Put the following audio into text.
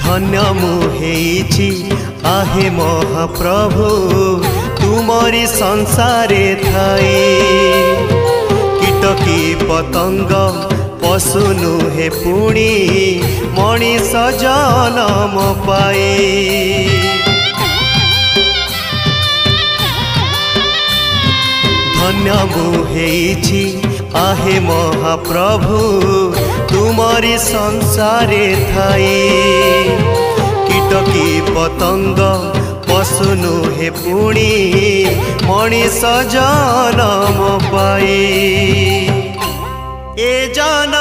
धन्य मुहेछि आहे महाप्रभु तुमरी संसारे थाई। कीटकी पतंग पशु नुहे पुणी मनीष जन्म पाए। धन्य मुहेछि आहे महाप्रभु तुमरी संसारे थाई। कीटकी पतंग पशु नुहे पुणी मनीष जन्म पाए। ए जन्म